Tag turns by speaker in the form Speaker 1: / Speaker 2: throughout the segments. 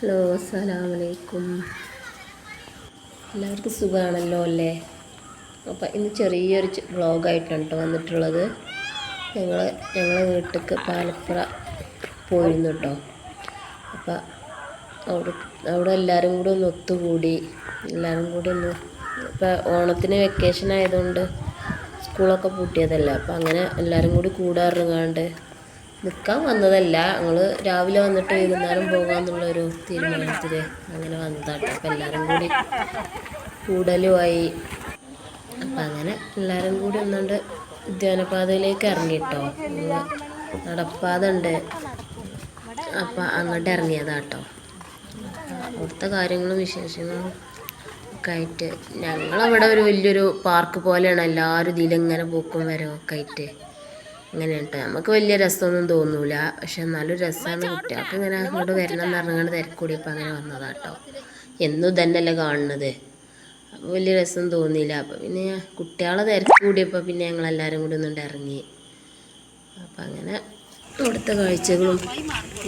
Speaker 1: Hello, അസ്സലാമു അലൈക്കും. എല്ലാവർക്കും സുഖമാണല്ലോ അല്ലേ? അപ്പം ഇന്ന് ചെറിയൊരു വ്ളോഗായിട്ടാണ് കേട്ടോ വന്നിട്ടുള്ളത്. ഞങ്ങളെ വീട്ടിലേക്ക് പാലപ്പുറ പോയിരുന്നു കേട്ടോ. അപ്പം അവിടെ എല്ലാവരും കൂടി ഒന്ന് ഒത്തുകൂടി. എല്ലാവരും കൂടി ഒന്ന് ഇപ്പം ഓണത്തിന് വെക്കേഷൻ ആയതുകൊണ്ട് സ്കൂളൊക്കെ പൂട്ടിയതല്ല. അപ്പം അങ്ങനെ എല്ലാവരും കൂടി കൂടാറുങ്ങാണ്ട് നിൽക്കാൻ വന്നതല്ല. ഞങ്ങൾ രാവിലെ വന്നിട്ട് വൈകുന്നേരം പോകാമെന്നുള്ളൊരു തീരുമാനത്തിൽ അങ്ങനെ വന്നതാട്ടോ. അപ്പം എല്ലാവരും കൂടി കൂടലുമായി. അപ്പം അങ്ങനെ എല്ലാവരും കൂടി ഒന്നുകൊണ്ട് ഉദ്യാനപാതയിലേക്ക് ഇറങ്ങിട്ടോ. നടപ്പാത ഉണ്ട്, അപ്പം അങ്ങോട്ട് ഇറങ്ങിയതാട്ടോ. അവിടുത്തെ കാര്യങ്ങളും വിശേഷങ്ങളും ഒക്കെ ആയിട്ട് ഞങ്ങളവിടെ ഒരു വലിയൊരു പാർക്ക് പോലെയാണ്. എല്ലാവരും ഇതിലിങ്ങനെ പോക്കും വരവൊക്കെ ആയിട്ട് അങ്ങനെ കേട്ടോ. നമുക്ക് വലിയ രസമൊന്നും തോന്നൂല, പക്ഷെ എന്നാലും രസമാണ്. കുട്ടികൾക്ക് ഇങ്ങനെ അങ്ങോട്ട് വരണം എന്ന് പറഞ്ഞുകൊണ്ട് തിരക്കൂടിയപ്പോൾ അങ്ങനെ വന്നതാട്ടോ. എന്നും തന്നെയല്ലേ കാണുന്നത്, അപ്പോൾ വലിയ രസം തോന്നിയില്ല. അപ്പോൾ പിന്നെ കുട്ടികളെ തിരക്ക് കൂടിയപ്പോൾ പിന്നെ ഞങ്ങളെല്ലാവരും കൂടി ഒന്നുകൊണ്ട് ഇറങ്ങി. അപ്പം അങ്ങനെ അവിടുത്തെ കാഴ്ചകളും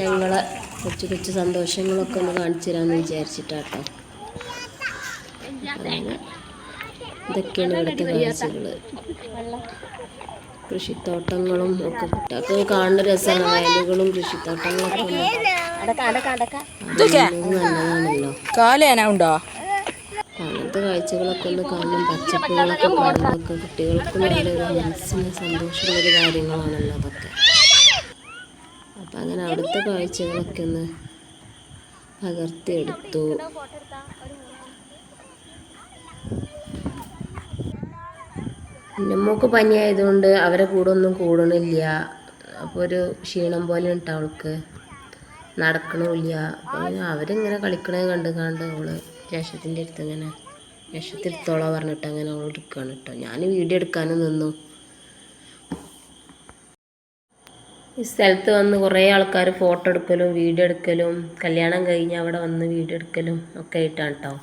Speaker 1: ഞങ്ങളെ കൊച്ചു കൊച്ചു സന്തോഷങ്ങളൊക്കെ ഒന്ന് കാണിച്ചു തരാമെന്ന് വിചാരിച്ചിട്ടാട്ടോ. അങ്ങനെ ഇതൊക്കെയാണ് ഇവിടുത്തെ കാഴ്ചകൾ. കൃഷിത്തോട്ടങ്ങളും ഒക്കെ കുട്ടികൾക്ക് കാണുന്ന രസമാണ്. വയലുകളും കൃഷിത്തോട്ടങ്ങളൊക്കെ നല്ലതാണല്ലോ. അങ്ങനത്തെ കാഴ്ചകളൊക്കെ ഒന്ന് കാണും, പച്ചപ്പുകളൊക്കെ കാണുന്നതൊക്കെ കുട്ടികൾക്ക് നല്ലൊരു മനസ്സിന് സന്തോഷമുള്ളൊരു കാര്യങ്ങളാണല്ലോ അതൊക്കെ. അപ്പം അങ്ങനെ അവിടുത്തെ കാഴ്ചകളൊക്കെ ഒന്ന് പകർത്തിയെടുത്തു. നമ്മൾക്ക് പനിയായതുകൊണ്ട് അവരെ കൂടെ ഒന്നും കൂടണില്ല. അപ്പോൾ ഒരു ക്ഷീണം പോലെ ഉണ്ട് അവൾക്ക്, നടക്കണമില്ല. അപ്പോൾ അവരിങ്ങനെ കളിക്കണേ കണ്ട് അവൾ രക്ഷത്തിൻ്റെ അടുത്ത് ഇങ്ങനെ രക്ഷത്തിരുത്തോളാം പറഞ്ഞിട്ട് അങ്ങനെ അവൾ എടുക്കുകയാണ് കേട്ടോ. ഞാൻ വീഡിയോ എടുക്കാനും നിന്നു. ഈ സ്ഥലത്ത് വന്ന് കുറേ ആൾക്കാർ ഫോട്ടോ എടുക്കലും വീഡിയോ എടുക്കലും കല്യാണം കഴിഞ്ഞ് അവിടെ വന്ന് വീഡിയോ എടുക്കലും ഒക്കെ ആയിട്ടാണ് കേട്ടോ.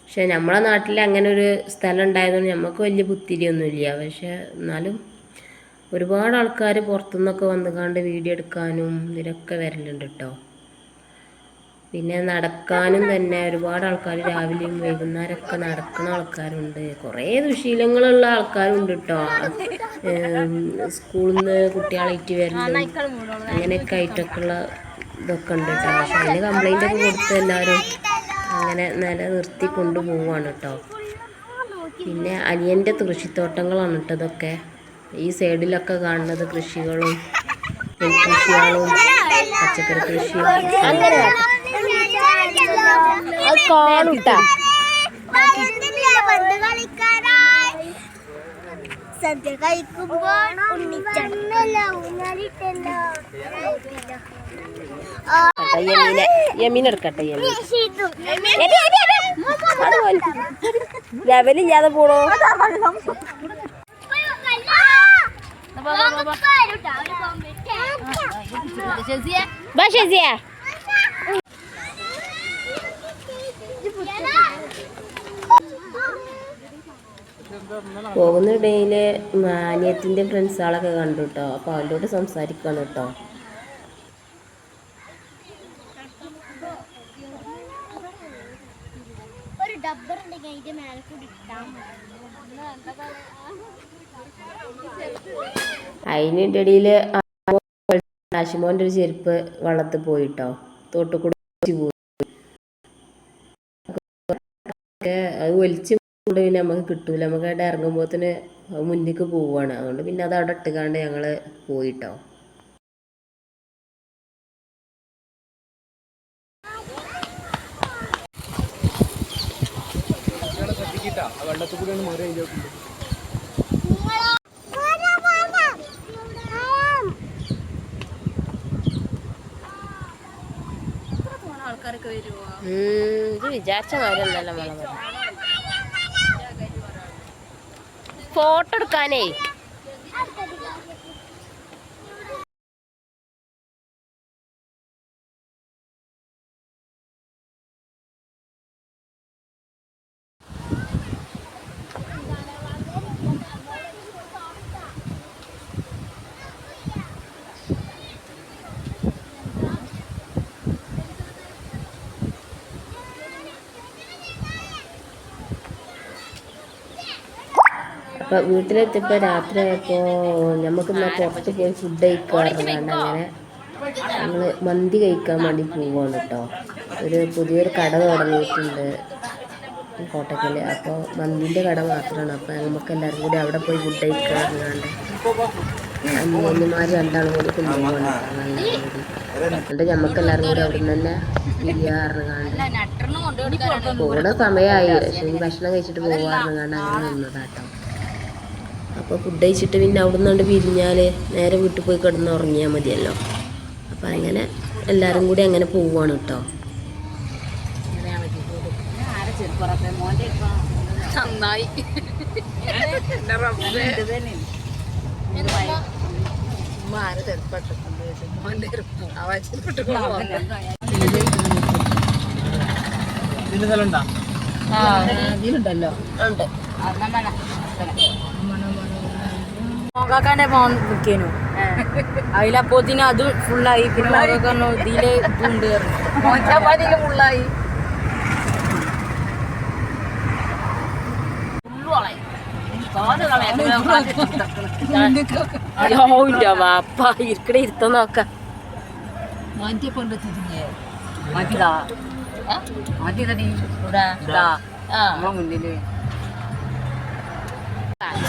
Speaker 1: പക്ഷെ നമ്മളെ നാട്ടിൽ അങ്ങനെ ഒരു സ്ഥലം ഉണ്ടായതുകൊണ്ട് നമുക്ക് വലിയ പുത്തിരിയൊന്നുമില്ല. പക്ഷെ എന്നാലും ഒരുപാട് ആൾക്കാർ പുറത്തുനിന്നൊക്കെ വന്നുകൊണ്ട് വീഡിയോ എടുക്കാനും ഇതിനൊക്കെ വരലുണ്ട് കേട്ടോ. പിന്നെ നടക്കാനും തന്നെ ഒരുപാട് ആൾക്കാർ രാവിലെയും വൈകുന്നേരമൊക്കെ നടക്കുന്ന ആൾക്കാരുണ്ട്. കുറേ ദുശീലങ്ങളുള്ള ആൾക്കാരുണ്ട് കേട്ടോ. സ്കൂളിൽ നിന്ന് കുട്ടികളായിട്ട് വരലും അങ്ങനെയൊക്കെ ആയിട്ടൊക്കെയുള്ള ഇതൊക്കെ ഉണ്ട് കേട്ടോ. പക്ഷെ അതിന് കംപ്ലൈൻ്റ് ഒക്കെ കൊടുത്ത് എല്ലാവരും അങ്ങനെ നിലനിർത്തി കൊണ്ടുപോവാണ് കേട്ടോ. പിന്നെ അനിയൻ്റെ കൃഷിത്തോട്ടങ്ങളാണ് കേട്ടോ ഇതൊക്കെ. ഈ സൈഡിലൊക്കെ കാണുന്നത് കൃഷികളും നെൽകൃഷികളും പച്ചക്കറി കൃഷിയും
Speaker 2: സദ്യ കഴിക്കുമ്പോൾ
Speaker 1: യമീനെടുക്കട്ടെ. ലെവലില്ലാതെ പോണോ? പോകുന്നിടയിൽ അനിയത്തിൻ്റെ ഫ്രണ്ട്സുകളൊക്കെ കണ്ടു കേട്ടോ. അപ്പോൾ അവരോട് സംസാരിക്കണം കേട്ടോ. അതിൻ്റെ ഇടയിൽ ആശിമോൻ്റെ ഒരു ചെരുപ്പ് വള്ളത്തിൽ പോയിട്ടോ. തോട്ടുകൂടെ പോയി. അത് ഒലിച്ച് കൊണ്ട് പിന്നെ നമുക്ക് കിട്ടൂല. നമുക്ക് അവിടെ ഇറങ്ങുമ്പോഴത്തേന് മുന്നിലേക്ക് പോവുകയാണ്. അതുകൊണ്ട് പിന്നെ അത് അവിടെ ഇട്ടുകാണ്ട് ഞങ്ങൾ പോയിട്ടോ. ഇത് വിചാരിച്ച മാതിരിയല്ല മോളെ. ഫോട്ടോ എടുക്കാനേ അപ്പം വീട്ടിലെത്തിയപ്പോൾ രാത്രി ആയപ്പോൾ നമുക്കിന്ന് പുറത്ത് പോയി ഫുഡ് കഴിക്കാറുണ്ട്. അങ്ങനെ ഞങ്ങൾ മന്തി കഴിക്കാൻ വേണ്ടി പോവാണ് കേട്ടോ. ഒരു പുതിയൊരു കട തുടങ്ങിയിട്ടുണ്ട് കോട്ടക്കൽ. അപ്പോൾ മന്തിൻ്റെ കട മാത്രമാണ്. അപ്പോൾ നമുക്ക് എല്ലാവരും കൂടി അവിടെ പോയി ഫുഡ് കഴിക്കാറുണ്ട്. അമ്മൂമ്മമാർ രണ്ടാളും കൂടി കൊണ്ടുപോകണം എന്നിട്ട് നമുക്കെല്ലാവരും കൂടി അവിടെ നിന്ന് തന്നെ ബിരിയാറുണ്ട്. പോകുന്ന സമയമായി. പക്ഷേ ഈ ഭക്ഷണം കഴിച്ചിട്ട് പോകാറുണ്ട് അങ്ങനെ നിന്നതാട്ടോ. അപ്പോൾ ഫുഡ് കഴിച്ചിട്ട് പിന്നെ അവിടെ നിന്നുകൊണ്ട് പിരിഞ്ഞാൽ നേരെ വീട്ടിൽ പോയി കിടന്ന് ഉറങ്ങിയാൽ മതിയല്ലോ. അപ്പം അങ്ങനെ എല്ലാവരും കൂടി അങ്ങനെ പോവുകയാണ് കേട്ടോ.
Speaker 3: നന്നായി ഇതിലുണ്ടല്ലോ ഉണ്ട്. മോകാക്കാന്റെ മോൻ ബുക്കേനു അതിലപ്പോത്തിന് അത് ഫുള്ളായി. പിന്നെ മോകാക്കാരനോ ഇതില് ഇതുണ്ട് മോച്ചാപ്പാതില് ഫുള്ളായി. വാപ്പ ഇരിക്കണ ഇരുത്തം നോക്കാം.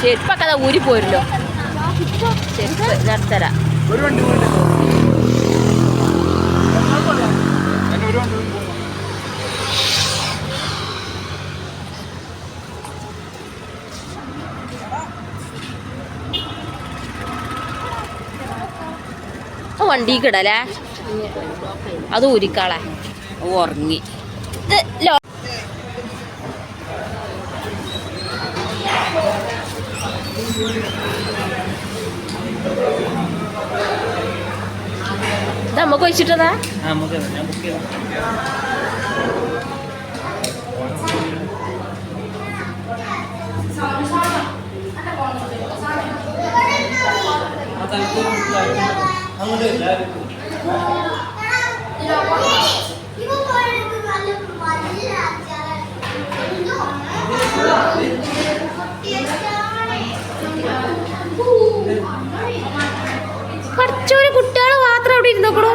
Speaker 3: ചെരുപ്പൊക്കെ അതാ ഊരി പോരല്ലോ. ചെരുപ്പ് നടത്തരാ. വണ്ടി കിടലേ അത് ഊരിക്കാളെ ഉറങ്ങി. ഇത് നമുക്ക് വെച്ചിട്ടതാ. കുറച്ചൊരു കുട്ടികൾ മാത്രം അവിടെ ഇരുന്നോക്കണോ.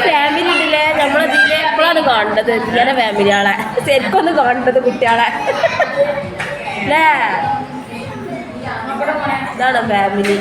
Speaker 3: ഫാമിലി ഉണ്ടല്ലേ നമ്മളതിലെ എപ്പോഴാണ് കാണേണ്ടത്. ഇങ്ങനെ ഫാമിലിയാളെ ശരിക്കൊന്ന് കാണേണ്ടത് കുട്ടികളെ അല്ലേ. ഇതാണ് ഫാമിലി.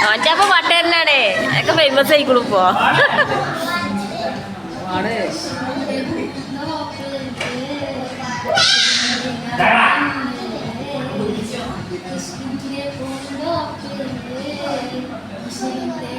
Speaker 3: ഓൻ്റെപ്പ പാട്ടുകാരനാണേ ഒക്കെ ഫേമസ് ആയിക്കോളും ഇപ്പോ.
Speaker 4: താരകണം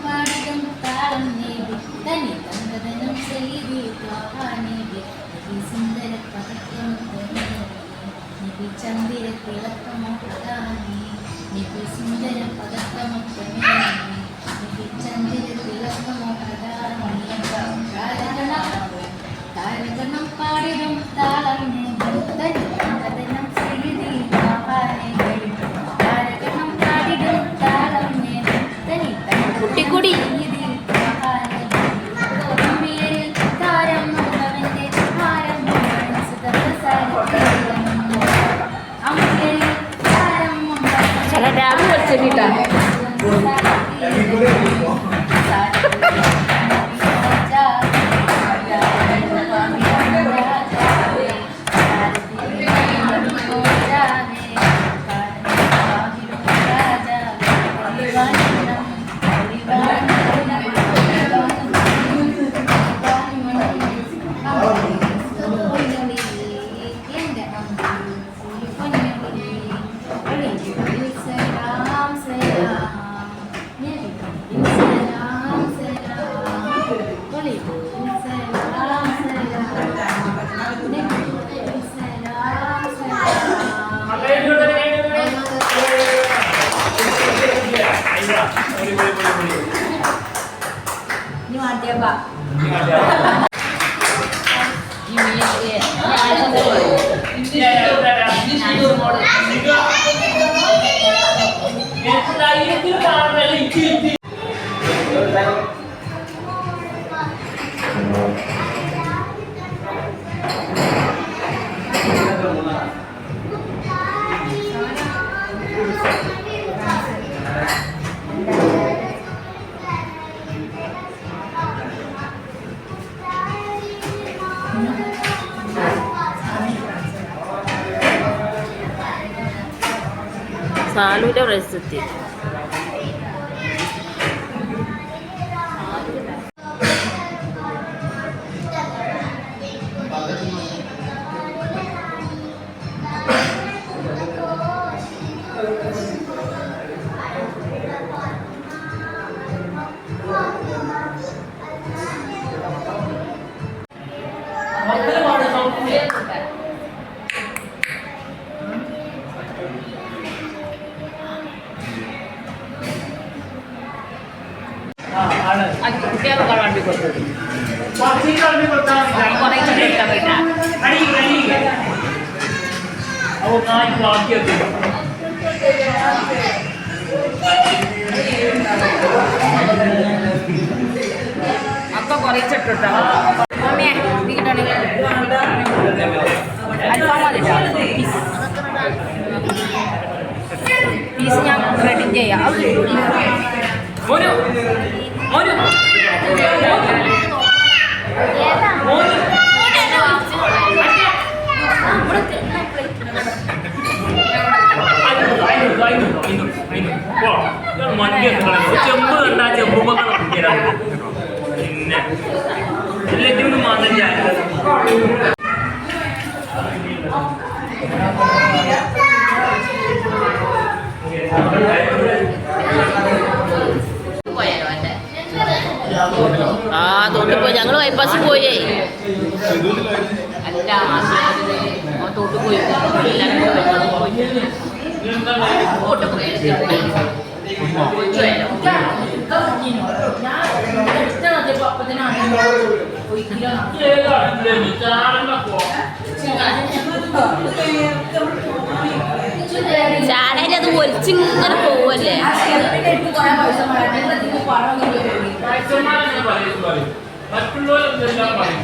Speaker 4: പാടിടും താളം നേടി തനി തന്തനം ചെയ്തി ത്വാഹാനേബി നബി സുന്ദര പദക്കമുത്തമേ നബി ചന്ദിര തിളക്കമോ പ്രധാനി നബി സുന്ദര പദക്കമുത്തമേ നബി ചന്ദിര തിളക്കമോ പ്രധാനി താരകണം പാടിടും താളം നേടി തനി തന്തനം ചെയ്തി ത്വാഹാനേബി താരകണം പാടിടും താളം നേടി തനി
Speaker 3: കുട്ടിക്കുടി ചില ഡാബ് വലിച്ചിട്ടാ സാലൂൻ്റെ പ്രസിദ്ധി വണ്ടി കൊടുത്തത് അപ്പൊ കുറച്ചിട്ടോ പീസ് ഞാൻ ക്രെഡിറ്റ് ചെയ്യാം
Speaker 5: ചെമ്പ് കണ്ടാ ചെമ്പുമ്പോ പിന്നെ എല്ലാറ്റിനും മാത്രം
Speaker 3: ആ തോട്ടിൽ ഞങ്ങൾ ബൈപ്പാസിൽ പോയേ അല്ല തോട്ടിൽ പോയി ചാടേൻ്റെ അത് ഒലിച്ചിങ്ങനെ പോവല്ലേ
Speaker 5: മറ്റുള്ളവരെല്ലാം പറയും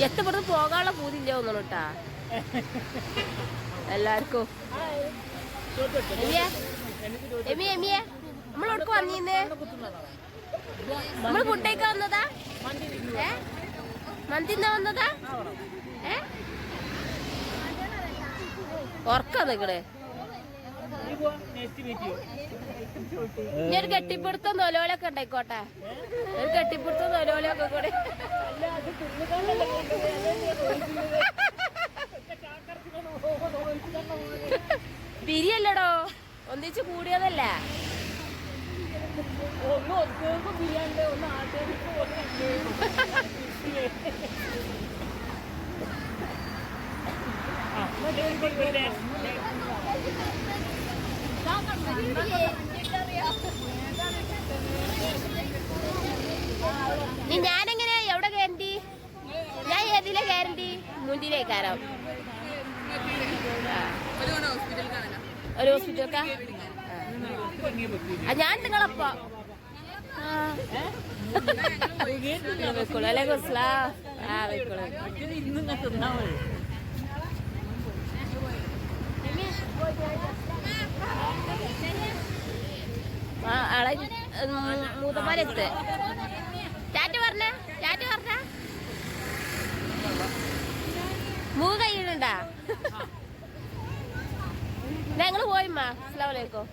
Speaker 1: എത്തപ്പെടുന്ന് പോകാനുള്ള പൂതില്ല തോന്നണം കേട്ടാ എല്ലാവർക്കും. എമിയെ നമ്മളോടക്ക് വന്നീന്നേ, നമ്മള് ഫുഡേക്ക് വന്നതാ, മന്തിന്നാ വന്നതാ. ഉറക്കാ നിങ്ങള് ഇനി ഒരു കെട്ടിപ്പിടുത്തം തൊലോലൊക്കെ ഉണ്ടായിക്കോട്ടെ, ഒരു കെട്ടിപ്പിടുത്തം തൊലോലൊക്കെ കൂടെ. പിരിയല്ലടോ, ഒന്നിച്ച് കൂടിയതല്ല. ഞാനെങ്ങനെ എവിടെ ഗ്യാരണ്ടി? ഞാൻ ഏതിലെ ഗ്യാരണ്ടി? മുന്തിരിക്കാരോ? ഒരു ഹോസ്പിറ്റൽക്കാ? ഞാൻ നിങ്ങളപ്പോ വെക്കോളൂ അല്ലേ? വെക്കോളൂ. ആളെ മൂത്തമാരെത്ത് ടാറ്റ പറഞ്ഞ മൂ കയ്യിലുണ്ടാ? ഞങ്ങള് പോയിമ്മ. അസ്സലാമു അലൈക്കും.